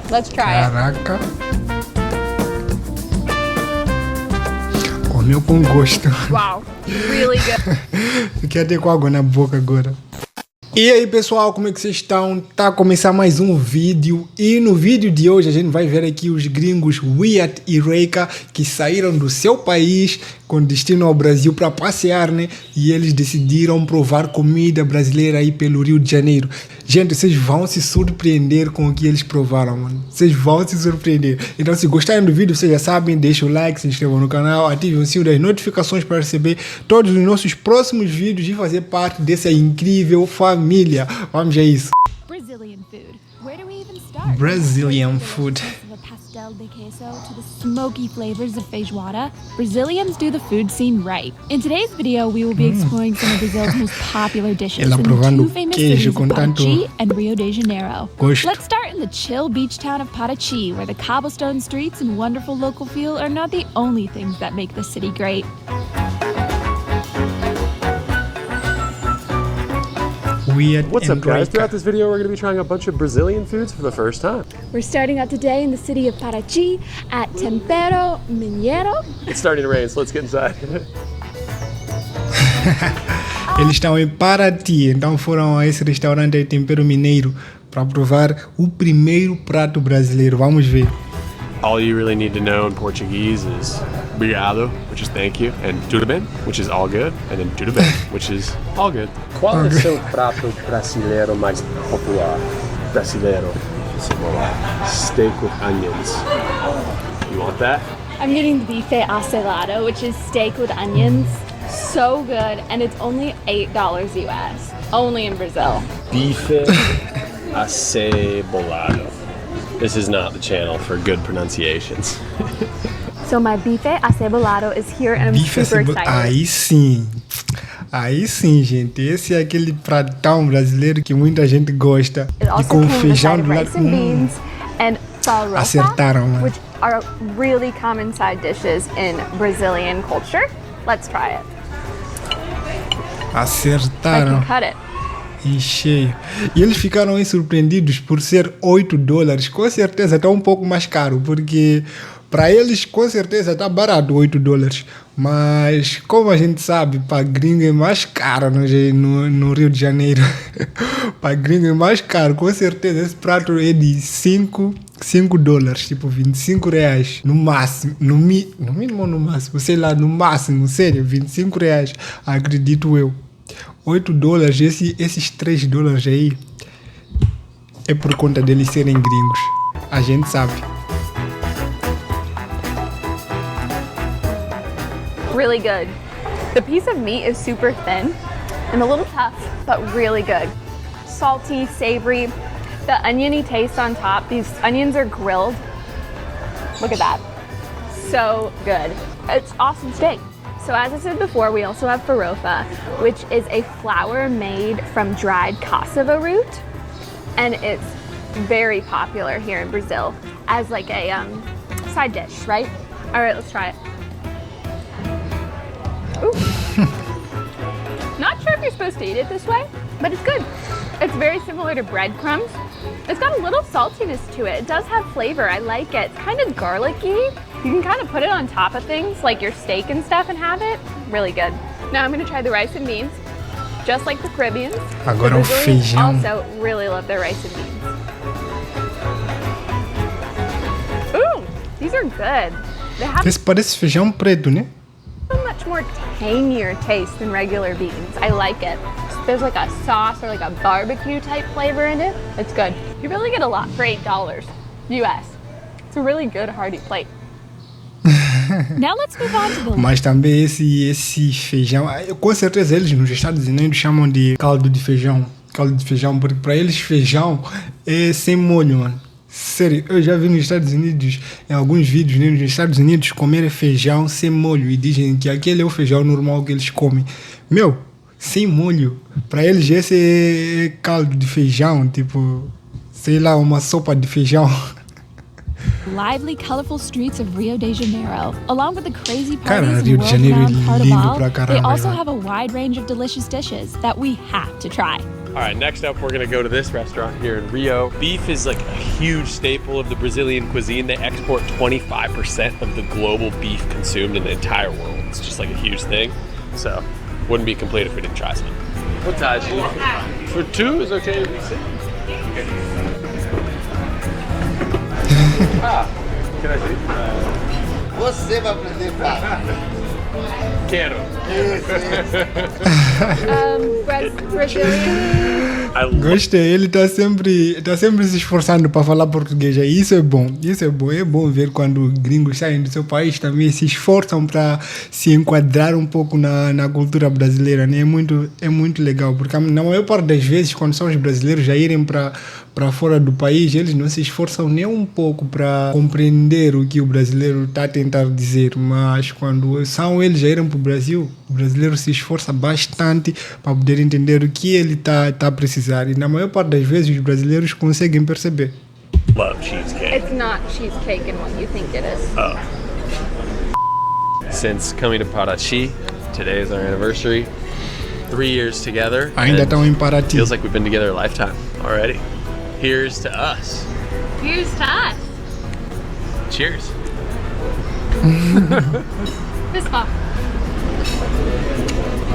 Let's try it. Caraca. Comeu com gosto. Wow, really good. Fiquei até com água na boca agora. E aí pessoal, como é que vocês estão? Tá a começar mais um vídeo e no vídeo de hoje a gente vai ver aqui os gringos Wyatt e Reika que saíram do seu país com destino ao Brasil para passear, né? E eles decidiram provar comida brasileira aí pelo Rio de Janeiro. Gente, vocês vão se surpreender com o que eles provaram, mano. Vocês vão se surpreender. Então, se gostarem do vídeo, vocês já sabem, deixa o like, se inscrevam no canal, ativem o sino das notificações para receber todos os nossos próximos vídeos e fazer parte dessa incrível família. Vamos a isso. Brazilian food. Where do we even start? Brazilian food. From the pastel de queso to the smoky flavors of feijoada, Brazilians do the food scene right. In today's video, we will be exploring some of Brazil's most popular dishes in the two famous cities of Paraty and Rio de Janeiro. Let's start in the chill beach town of Paraty, where the cobblestone streets and wonderful local feel are not the only things that make the city great. What's up, guys? Throughout this video, we're going to be trying a bunch of Brazilian foods for the first time. We're starting out today in the city of Paraty at Tempero Mineiro. It's starting to rain, so let's get inside. Eles estão em Paraty, então foram a esse restaurante aí, Tempero Mineiro, para provar o primeiro prato brasileiro. Vamos ver. All you really need to know in Portuguese is obrigado, which is thank you, and tudo bem, which is all good, and then tudo bem, which is all good. Qual é o seu prato brasileiro mais popular? Brasileiro. Steak with onions. You want that? I'm getting the bife acebolado, which is steak with onions. So good, and it's only $8 US. Only in Brazil. Bife acebolado. This is not the channel for good pronunciations. So my bife acebolado is here, and I'm super excited. Aí sim, gente. Esse é aquele pratão brasileiro que muita gente gosta. E com feijão do lado. Rice and beans and farofa, acertaram, mano. which are really common side dishes in Brazilian culture. Let's try it. Acertaram. I can cut it. Em cheio. E eles ficaram aí surpreendidos por ser $8. Com certeza está um pouco mais caro, porque para eles com certeza está barato $8. Mas como a gente sabe, para gringo é mais caro no Rio de Janeiro. Para gringo é mais caro. Com certeza esse prato é de $5, tipo R$25 no máximo, no mínimo ou no máximo, sei lá, no máximo, sério, R$25, acredito eu. $8, esses $3 aí é por conta deles serem gringos. A gente sabe. Really good. The piece of meat is super thin and a little tough, but really good. Salty, savory, the oniony taste on top. These onions are grilled. Look at that. So good. It's awesome steak. So as I said before, we also have farofa, which is a flour made from dried cassava root, and it's very popular here in Brazil as like a side dish, right? All right, let's try it. Ooh. Not sure if you're supposed to eat it this way, but it's good. It's very similar to breadcrumbs. It's got a little saltiness to it. It does have flavor. I like it. It's kind of garlicky. You can kind of put it on top of things like your steak and stuff and have it. Really good. Now I'm going to try the rice and beans, just like the Caribbeans. Agora the o Brazilians feijão. also really love their rice and beans. Ooh, these are good. They have Esse parece feijão preto, né? a much more tangier taste than regular beans. I like it. There's like a sauce or like a barbecue type flavor in it. It's good. You really get a lot for $8 US. It's a really good hearty plate. Now let's move on to the Mas também esse feijão, com certeza eles nos Estados Unidos chamam de caldo de feijão. Caldo de feijão, porque para eles feijão é sem molho, mano. Sério, eu já vi nos Estados Unidos, em alguns vídeos, né, nos Estados Unidos, comer feijão sem molho e dizem que aquele é o feijão normal que eles comem. Meu, sem molho. Para eles esse é caldo de feijão, tipo, sei lá, uma sopa de feijão. lively, colorful streets of Rio de Janeiro, along with the crazy Cara, parties Rio and de Janeiro é world-renowned lindo pra Carnaval. caramba, They also né? have a wide range of delicious dishes that we have to try. right, next up we're gonna go to this restaurant here in Rio. Beef is like a huge staple of the Brazilian cuisine. They export 25% of the global beef consumed in the entire world. It's just like a huge thing. So, wouldn't be complete if we didn't try some. What size? For two is okay to be sick. Can I see? Você vai aprender fácil. Quero. Brazilian. Gostei, ele tá sempre se esforçando para falar português. E isso é bom, é bom ver quando gringos saem do seu país também se esforçam para se enquadrar um pouco na cultura brasileira, né? É muito legal, porque na maior parte das vezes, quando são os brasileiros a irem para fora do país, eles não se esforçam nem um pouco para compreender o que o brasileiro está a tentar dizer, mas quando são eles a irem para o Brasil, o brasileiro se esforça bastante para poder entender o que ele está a precisar, e na maior parte das vezes os brasileiros conseguem perceber. Love cheesecake. It's not cheesecake in what you think it is. Oh. Since coming to Paraty, today is our anniversary. 3 years together. Ainda estão em Paraty. Feels like we've been together a lifetime already. Here's to us. Here's to us. Cheers. Fist bump.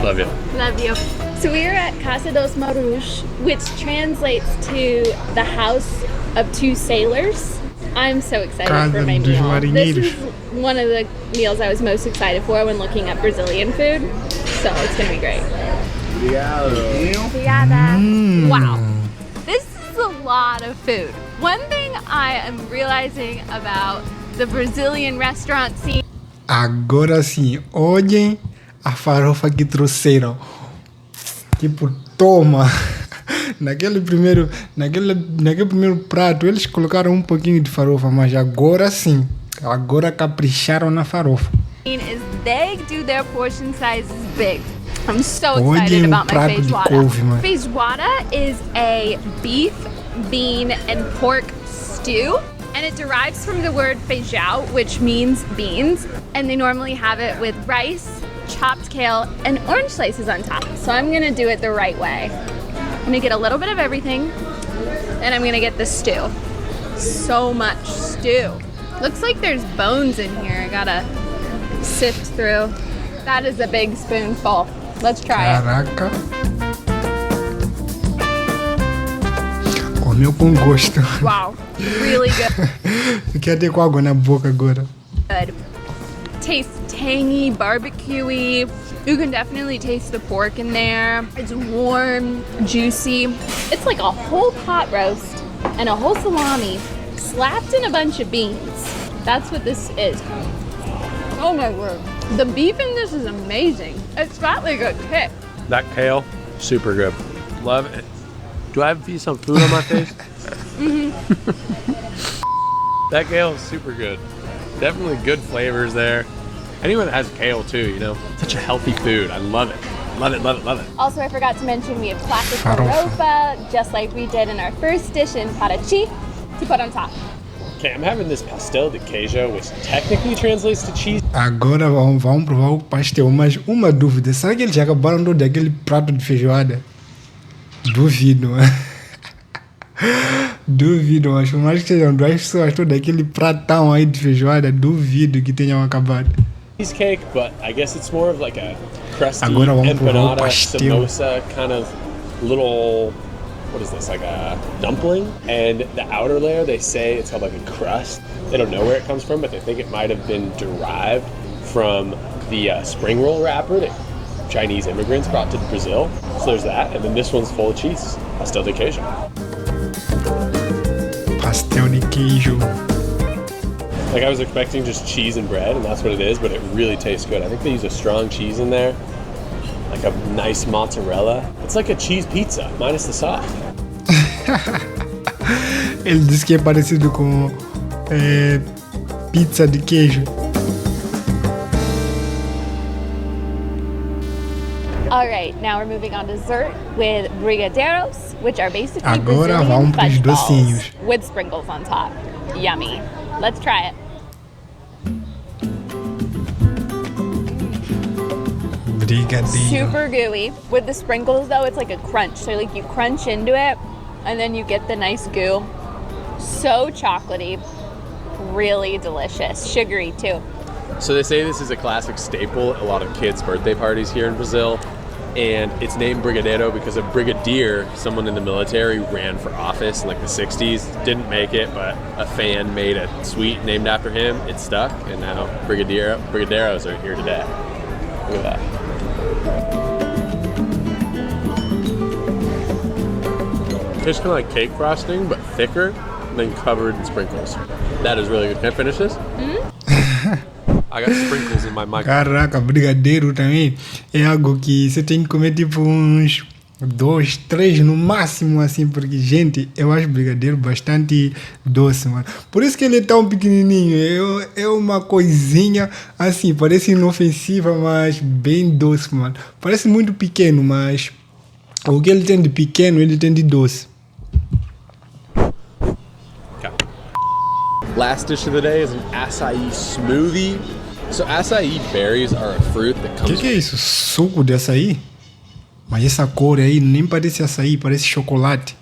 Love you. Love you. So we are at Casa dos Marujos, which translates to the house of two sailors. I'm so excited for my meal. This is one of the meals I was most excited for when looking up Brazilian food. So it's gonna be great. Obrigada. Wow. This is a lot of food. One thing I am realizing about the Brazilian restaurant scene. Agora sim, olhem a farofa que trouxeram. Tipo, toma. Naquele primeiro prato eles colocaram um pouquinho de farofa, mas agora sim, agora capricharam na farofa. Is they do their portion sizes big. I'm so excited about my feijoada. Feijoada is a beef, bean, and pork stew, and it derives from the word feijão, which means beans, and they normally have it with rice, chopped kale, and orange slices on top. So I'm gonna do it the right way. I'm gonna get a little bit of everything, and I'm gonna get the stew. So much stew. Looks like there's bones in here. I gotta sift through. That is a big spoonful. Let's try Caraca. Comeu com gosto. it. Wow, really good. Fiquei até com água na boca agora. Good. Tastes tangy, barbecue-y. You can definitely taste the pork in there. It's warm, juicy. It's like a whole pot roast and a whole salami slapped in a bunch of beans. That's what this is. Oh my word. The beef in this is amazing. It's got like a kick. That kale, super good. Love it. Do I have some food on my face? That kale is super good. Definitely good flavors there. Anyone that has kale too, you know, such a healthy food. I love it. Love it, love it, love it. Also, I forgot to mention we have classic farofa, just like we did in our first dish in Paraty, to put on top. Okay, I'm having this pastel de queijo, which technically translates to cheese. Agora vamos provar o pastel, mas uma dúvida, será que eles já acabaram daquele prato de feijoada? Duvido. Duvido, acho mais que sejam duas pessoas todas daquele pratão aí de feijoada, duvido que tenham acabado. Cheesecake, but I guess it's more of like a crusty Agora vamos provar o empanada, pastel. samosa kind of little, what is this, like a dumpling? And the outer layer, they say it's called like a crust. They don't know where it comes from, but they think it might have been derived from the spring roll wrapper that Chinese immigrants brought to Brazil. So there's that, and then this one's full of cheese, pastel de queijo. Pastel de queijo. Like I was expecting just cheese and bread, and that's what it is, but it really tastes good. I think they use a strong cheese in there, like a nice mozzarella. It's like a cheese pizza, minus the sauce. Ele disse que é parecido com pizza de queijo. All right, now we're moving on to dessert with brigadeiros, which are basically Agora Brazilian vamos pros fudge balls docinhos. with sprinkles on top. Yummy. Let's try it. Brigadeiro. Super gooey. With the sprinkles though, it's like a crunch. So like you crunch into it and then you get the nice goo. So chocolatey. Really delicious. Sugary too. So they say this is a classic staple at a lot of kids' birthday parties here in Brazil. And it's named Brigadeiro because a brigadier, someone in the military, ran for office in like the 60s. Didn't make it, but a fan made a sweet named after him. It stuck, and now Brigadeiros are here today. Look at that. Tastes kind of like cake frosting, but thicker, and then covered in sprinkles. That is really good. Can I finish this? I got sprinkles in my mic. Caraca, brigadeiro também é algo que você tem que comer tipo uns 2, 3 no máximo, assim, porque, gente, eu acho brigadeiro bastante doce, mano. Por isso que ele é tão pequenininho. É uma coisinha, assim, parece inofensiva, mas bem doce, mano. Parece muito pequeno, mas o que ele tem de pequeno, ele tem de doce. Okay. Last dish of the day is an açaí smoothie. So açaí berries are a fruit that comes... Que é isso? Suco de açaí? Mas essa cor aí nem parece açaí, parece chocolate.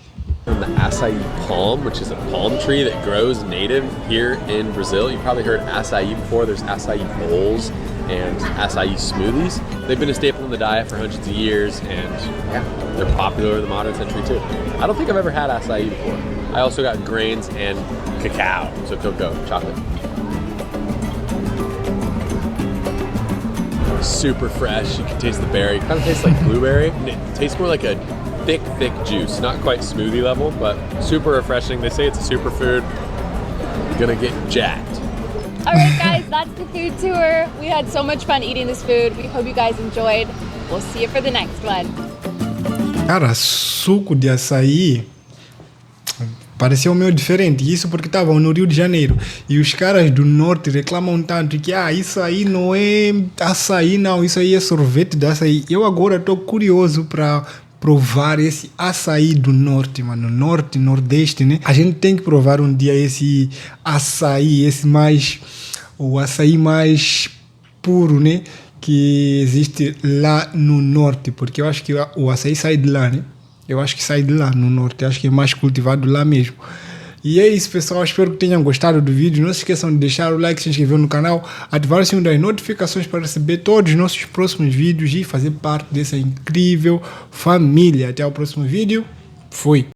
From the açaí palm, which is a palm tree that grows native here in Brazil. You've probably heard açaí before. There's açaí bowls and açaí smoothies. They've been a staple in the diet for hundreds of years, and yeah, they're popular in the modern century too. I don't think I've ever had açaí before. I also got grains and cacao, so cocoa, chocolate. Super fresh. You can taste the berry. It kind of tastes like blueberry. It tastes more like a thick juice. Not quite smoothie level, but super refreshing. They say it's a superfood. Gonna get jacked. All right, guys, that's the food tour. We had so much fun eating this food. We hope you guys enjoyed. We'll see you for the next one. Cara, suco de açaí pareceu meio diferente. Isso porque estavam no Rio de Janeiro. E os caras do norte reclamam tanto que isso aí não é açaí, não. Isso aí é sorvete de açaí. Eu agora estou curioso para provar esse açaí do norte, mano. Norte, nordeste, né? A gente tem que provar um dia esse açaí, o açaí mais puro, né? Que existe lá no norte. Porque eu acho que o açaí sai de lá, né? Eu acho que sai de lá no norte, acho que é mais cultivado lá mesmo. E é isso, pessoal, espero que tenham gostado do vídeo. Não se esqueçam de deixar o like, se inscrever no canal, ativar o sininho das notificações para receber todos os nossos próximos vídeos e fazer parte dessa incrível família. Até o próximo vídeo, fui!